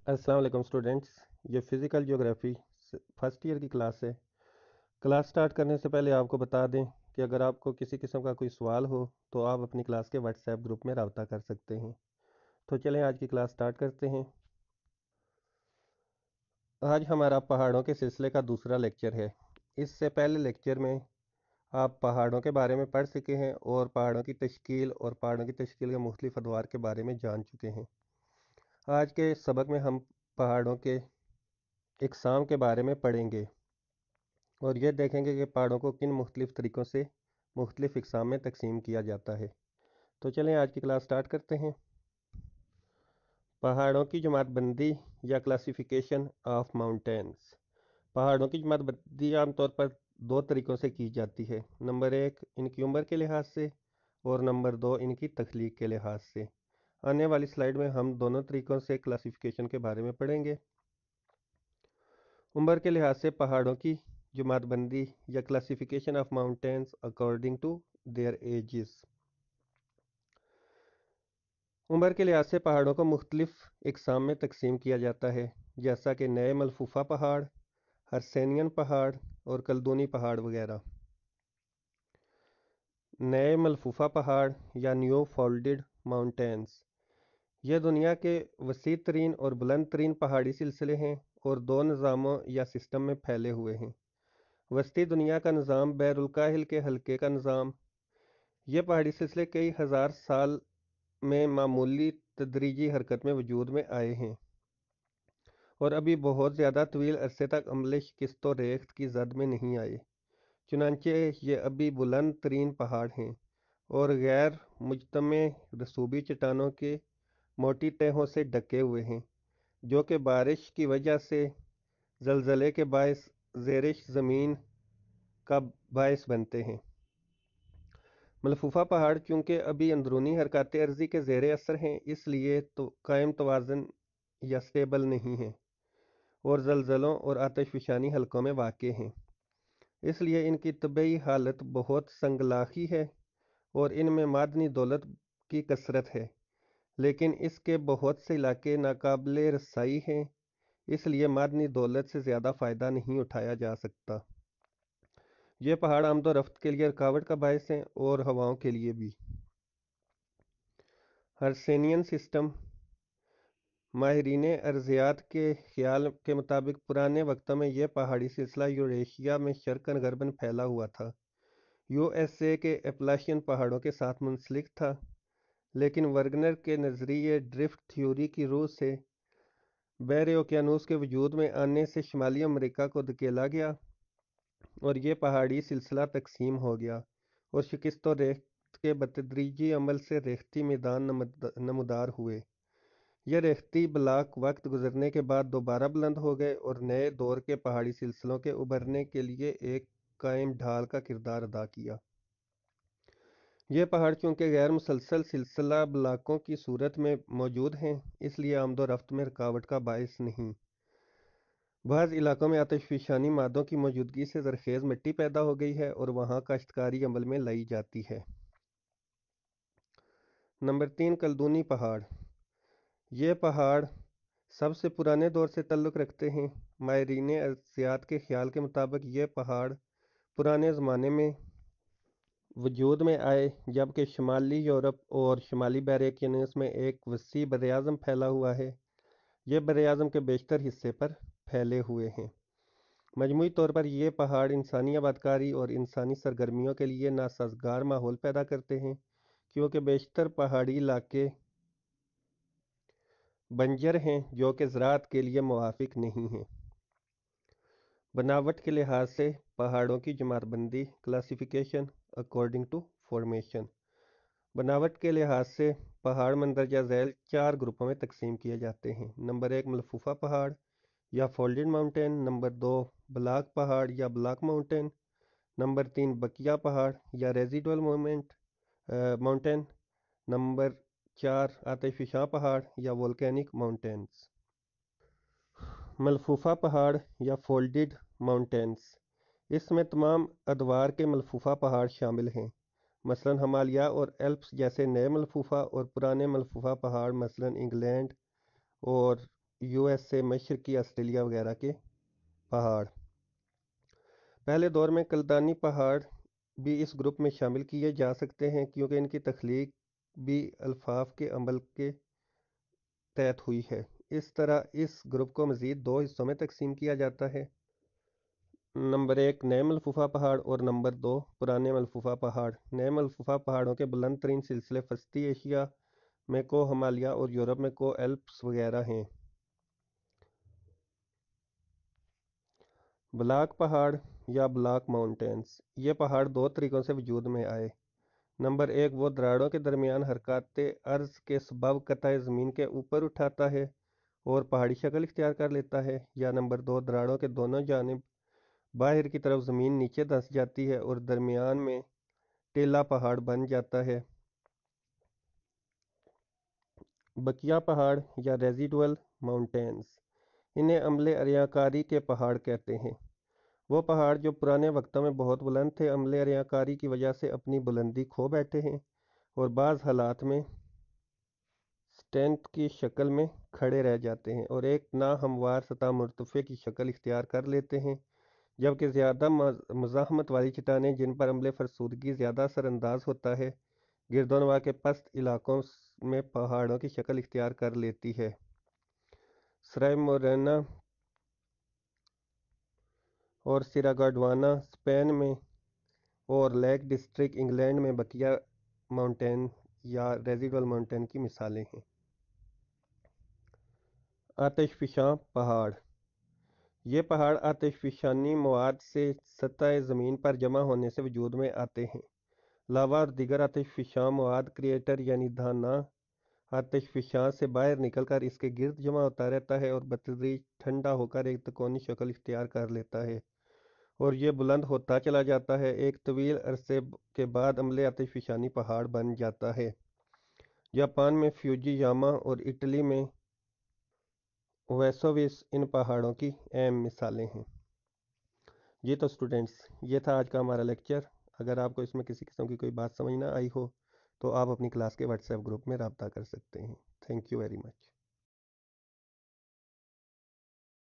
अस्सलाम वालेकुम स्टूडेंट्स। ये फ़िज़िकल ज्योग्राफी फर्स्ट ईयर की क्लास है। क्लास स्टार्ट करने से पहले आपको बता दें कि अगर आपको किसी किस्म का कोई सवाल हो तो आप अपनी क्लास के व्हाट्सएप ग्रुप में रब्ता कर सकते हैं। तो चलें आज की क्लास स्टार्ट करते हैं। आज हमारा पहाड़ों के सिलसिले का दूसरा लेक्चर है। इससे पहले लेक्चर में आप पहाड़ों के बारे में पढ़ चुके हैं और पहाड़ों की तश्कील और पहाड़ों की तश्कील के मुख्तलिफ अदवार के बारे में जान चुके हैं। आज के सबक में हम पहाड़ों के इकसाम के बारे में पढ़ेंगे और ये देखेंगे कि पहाड़ों को किन मुख्तलिफ तरीक़ों से मुख्तलिफ इकसाम में तकसीम किया जाता है। तो चलें आज की क्लास स्टार्ट करते हैं। पहाड़ों की जमात बंदी या क्लासिफिकेशन ऑफ माउंटेन्स। पहाड़ों की जमात बंदी आमतौर पर दो तरीक़ों से की जाती है। नंबर एक, इनकी उम्र के लिहाज से, और नंबर दो, इनकी तख्लीक के लिहाज से। आने वाली स्लाइड में हम दोनों तरीक़ों से क्लासिफिकेशन के बारे में पढ़ेंगे। उम्र के लिहाज से पहाड़ों की जमात बंदी या classification of mountains according to their ages. उम्र के लिहाज से पहाड़ों को मुख्तलिफ इकसाम में तकसीम किया जाता है, जैसा कि नए मलफूफा पहाड़, हर्सेनियन पहाड़ और कल्दूनी पहाड़ वगैरह। नए मलफूफा पहाड़ या न्यू फोल्डेड माउंटेन्स ये दुनिया के वसी तरीन और बुलंद तरीन पहाड़ी सिलसिले हैं और दो निज़ामों या सिस्टम में फैले हुए हैं। वस्ती दुनिया का निज़ाम बैरुल-काहिल के हल्के का निज़ाम। ये पहाड़ी सिलसिले कई हज़ार साल में मामूली तदरीजी हरकत में वजूद में आए हैं और अभी बहुत ज़्यादा तवील अरसे तक अमले शिकस्त व रेख्त की जद में नहीं आए। चुनांचे ये अभी बुलंद तरीन पहाड़ हैं और गैर मुजतमे रसूबी चट्टानों के मोटी तहों से ढके हुए हैं, जो कि बारिश की वजह से ज़लज़ले के बायस ज़ेरिश ज़मीन का बायस बनते हैं। मलफूफा पहाड़ चूँकि अभी अंदरूनी हरकत अर्ज़ी के ज़ेर असर हैं, इसलिए तो कायम तवाज़न या स्टेबल नहीं हैं और ज़लज़लों और आतिशफ़शानी हलकों में वाक़े हैं। इसलिए इनकी तबई हालत बहुत संगलाखी है और इनमें मादनी दौलत की कसरत है, लेकिन इसके बहुत से इलाके नाकाबिले रसाई हैं, इसलिए मादनी दौलत से ज़्यादा फ़ायदा नहीं उठाया जा सकता। ये पहाड़ आमद रफ्त के लिए रुकावट का बायस हैं और हवाओं के लिए भी। हर्सेनियन सिस्टम। माहिरीन अर्ज़ियात के ख्याल के मुताबिक पुराने वक्तों में यह पहाड़ी सिलसिला यूरेशिया में शर्क़न गरबन फैला हुआ था, यूएसए के एपलाशियन पहाड़ों के साथ मुंसलिक था, लेकिन वर्गनर के नज़रिए ड्रिफ्ट थ्योरी की रूह से बहरे ओकियानूस के वजूद में आने से शुमाली अमेरिका को धकेला गया और ये पहाड़ी सिलसिला तकसीम हो गया और शिकस्त व रेख्त के बतदरीजी अमल से रेख्ती मैदान नमूदार हुए। ये रेख्ती ब्लॉक वक्त गुजरने के बाद दोबारा बुलंद हो गए और नए दौर के पहाड़ी सिलसिलों के उभरने के लिए एक कायम ढाल का किरदार अदा किया। ये पहाड़ चूँकि गैर मुसलसल सिलसिला ब्लॉकों की सूरत में मौजूद हैं, इसलिए आमदो रफ्त में रुकावट का बायस नहीं। बाज़ इलाकों में आतिशफ़शानी मादों की मौजूदगी से ज़रख़ेज़ मिट्टी पैदा हो गई है और वहाँ काश्तकारी अमल में लाई जाती है। नंबर 3, कल्दूनी पहाड़। ये पहाड़ सबसे पुराने दौर से ताल्लुक़ रखते हैं। माहिरीन अर्ज़ियात के ख़्याल के मुताबिक ये पहाड़ पुराने ज़माने में वजूद में आए जबकि शुमाली यूरोप और शुमाली बहर-ए-ओकियानूस में एक वसी बरएज़म फैला हुआ है। ये बरएज़म के बेशतर हिस्से पर फैले हुए हैं। मजमूई तौर पर ये पहाड़ इंसानी आबादकारी और इंसानी सरगर्मियों के लिए नासाज़गार माहौल पैदा करते हैं, क्योंकि बेशतर पहाड़ी इलाके बंजर हैं जो कि ज़राअत के लिए मुवाफ़िक नहीं हैं। बनावट के लिहाज से पहाड़ों की जमातबंदी क्लासिफिकेशन अकॉर्डिंग टू फॉर्मेशन। बनावट के लिहाज से पहाड़ मंदरजा झैल 4 ग्रुपों में तकसीम किए जाते हैं। नंबर 1, मलफूफा पहाड़ या फोल्डेड माउंटेन। नंबर 2, ब्लॉक पहाड़ या ब्लॉक माउंटेन। नंबर 3, बकिया पहाड़ या रेजिडुअल माउंटेन। नंबर 4, आतिशफ़शा पहाड़ या वोल्केनिक माउंटेन्स। मलफूफा पहाड़ या फोल्डेड माउंटेन्स, इसमें तमाम अदवार के मलफूफा पहाड़ शामिल हैं, मसलन हिमालय और एल्प्स जैसे नए मलफूफा और पुराने मलफूफा पहाड़ मसलन इंग्लैंड और USA، مشرقی آسٹریلیا وغیرہ کے پہاڑ۔ پہلے دور میں کلدانی پہاڑ بھی اس گروپ میں شامل کیے جا سکتے ہیں کیونکہ ان کی تخلیق بھی الفاف کے عمل کے تحت ہوئی ہے۔ اس طرح اس گروپ کو مزید دو حصوں میں تقسیم کیا جاتا ہے: نمبر 1 نئے ملفوفہ پہاڑ اور نمبر 2 پرانے ملفوفہ پہاڑ۔ نئے ملفوفہ پہاڑوں کے بلند ترین سلسلے وسطی ایشیا میں کو ہمالیہ اور یورپ میں کو ایلپس وغیرہ ہیں۔ بلاک پہاڑ یا بلاک ماؤنٹینز، یہ پہاڑ دو طریقوں سے وجود میں آئے۔ نمبر 1 وہ دراڑوں کے درمیان حرکات ارض کے سبب قطع زمین کے اوپر اٹھاتا ہے اور پہاڑی شکل اختیار کر لیتا ہے، یا نمبر 2 دراڑوں کے دونوں جانب باہر کی طرف زمین نیچے دھنس جاتی ہے اور درمیان میں ٹیلہ پہاڑ بن جاتا ہے۔ بقیہ پہاڑ یا ریزیڈول ماؤنٹینز، انہیں عملے اریاں کاری کے پہاڑ کہتے ہیں۔ وہ پہاڑ جو پرانے وقتوں میں بہت بلند تھے عملے اریاں کاری کی وجہ سے اپنی بلندی کھو بیٹھے ہیں اور بعض حالات میں سٹینٹ کی شکل میں کھڑے رہ جاتے ہیں اور ایک ناہموار سطح مرتفع کی شکل اختیار کر لیتے ہیں، جبکہ زیادہ مزاحمت والی چٹانیں جن پر عملے فرسودگی زیادہ اثر انداز ہوتا ہے گردونواح کے پست علاقوں میں پہاڑوں کی شکل اختیار کر لیتی ہے۔ سرائے مورینا اور سیرا گوڈوانا اسپین میں اور لیک ڈسٹرکٹ انگلینڈ میں بقیہ ماؤنٹین یا ریزیڈول ماؤنٹین کی مثالیں ہیں۔ آتش فشاں پہاڑ، یہ پہاڑ آتش فشانی مواد سے سطح زمین پر جمع ہونے سے وجود میں آتے ہیں۔ لاوا اور دیگر آتش فشاں مواد کریٹر یعنی دھانا آتش فشاں سے باہر نکل کر اس کے گرد جمع ہوتا رہتا ہے اور بتدریج ٹھنڈا ہو کر ایک تکونی شکل اختیار کر لیتا ہے اور یہ بلند ہوتا چلا جاتا ہے۔ ایک طویل عرصے کے بعد عملے آتش فشانی پہاڑ بن جاتا ہے۔ جاپان میں فیوجی یاما اور اٹلی میں ویسوویس ان پہاڑوں کی اہم مثالیں ہیں۔ جی تو سٹوڈنٹس، یہ تھا آج کا ہمارا لیکچر۔ اگر آپ کو اس میں کسی قسم کی کوئی بات سمجھ نہ آئی ہو تو آپ اپنی کلاس کے واٹس ایپ گروپ میں رابطہ کر سکتے ہیں۔ Thank you very much.